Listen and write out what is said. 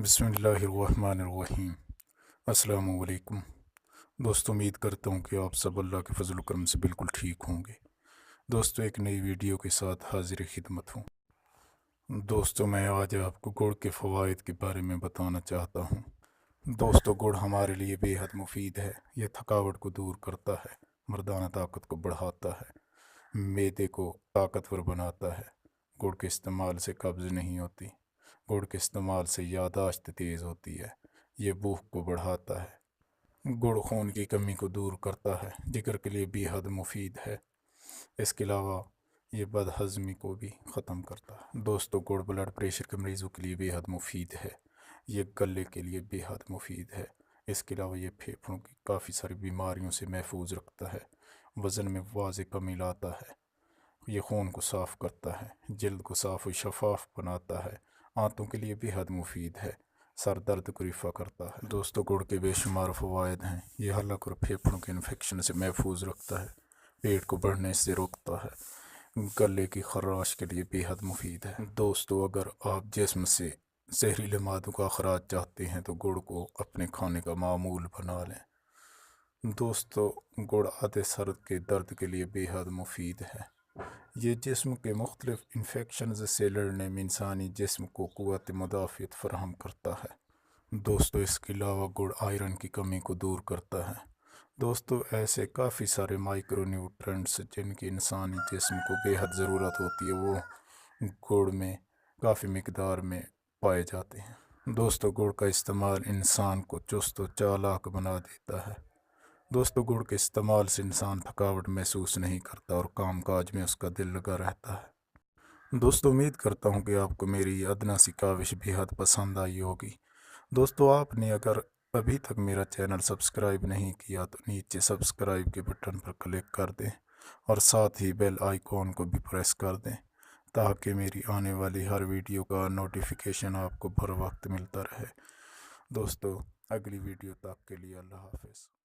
بسم اللہ الرحمن الرحیم۔ السلام علیکم دوستو، امید کرتا ہوں کہ آپ سب اللہ کے فضل و کرم سے بالکل ٹھیک ہوں گے۔ دوستو، ایک نئی ویڈیو کے ساتھ حاضر خدمت ہوں۔ دوستو، میں آج آپ کو گڑ کے فوائد کے بارے میں بتانا چاہتا ہوں۔ دوستو، گڑ ہمارے لیے بے حد مفید ہے۔ یہ تھکاوٹ کو دور کرتا ہے، مردانہ طاقت کو بڑھاتا ہے، معدے کو طاقتور بناتا ہے۔ گڑ کے استعمال سے قبض نہیں ہوتی۔ گڑ کے استعمال سے یادداشت تیز ہوتی ہے۔ یہ بھوک کو بڑھاتا ہے۔ گڑ خون کی کمی کو دور کرتا ہے، جگر کے لیے بے حد مفید ہے۔ اس کے علاوہ یہ بد ہضمی کو بھی ختم کرتا ہے۔ دوستو، گڑ بلڈ پریشر کے مریضوں کے لیے بے حد مفید ہے۔ یہ گلے کے لیے بے حد مفید ہے۔ اس کے علاوہ یہ پھیپھڑوں کی کافی ساری بیماریوں سے محفوظ رکھتا ہے۔ وزن میں واضح کمی لاتا ہے۔ یہ خون کو صاف کرتا ہے، جلد کو صاف و شفاف بناتا ہے۔ آنتوں کے لیے بے حد مفید ہے۔ سر درد کو رفع کرتا ہے۔ دوستو، گڑ کے بے شمار فوائد ہیں۔ یہ حلق اور پھیپھڑوں کے انفیکشن سے محفوظ رکھتا ہے، پیٹ کو بڑھنے سے روکتا ہے، گلے کی خراش کے لیے بے حد مفید ہے۔ دوستو، اگر آپ جسم سے زہریلے مادوں کا اخراج چاہتے ہیں تو گڑ کو اپنے کھانے کا معمول بنا لیں۔ دوستو، گڑ عدے سر کے درد کے لیے بے حد مفید ہے۔ یہ جسم کے مختلف انفیکشنز سے لڑنے میں انسانی جسم کو قوت مدافعت فراہم کرتا ہے۔ دوستو، اس کے علاوہ گڑ آئرن کی کمی کو دور کرتا ہے۔ دوستو، ایسے کافی سارے مائکرو نیوٹرینٹس جن کی انسانی جسم کو بے حد ضرورت ہوتی ہے، وہ گڑ میں کافی مقدار میں پائے جاتے ہیں۔ دوستو، گڑ کا استعمال انسان کو چست و چالاک بنا دیتا ہے۔ دوستو، گڑ کے استعمال سے انسان تھکاوٹ محسوس نہیں کرتا اور کام کاج میں اس کا دل لگا رہتا ہے۔ دوستو، امید کرتا ہوں کہ آپ کو میری یہ ادنیٰ سی کاوش بے حد پسند آئی ہوگی۔ دوستو، آپ نے اگر ابھی تک میرا چینل سبسکرائب نہیں کیا تو نیچے سبسکرائب کے بٹن پر کلک کر دیں اور ساتھ ہی بیل آئیکن کو بھی پریس کر دیں تاکہ میری آنے والی ہر ویڈیو کا نوٹیفیکیشن آپ کو بر وقت ملتا رہے۔ دوستو، اگلی ویڈیو تک کے لیے اللہ حافظ۔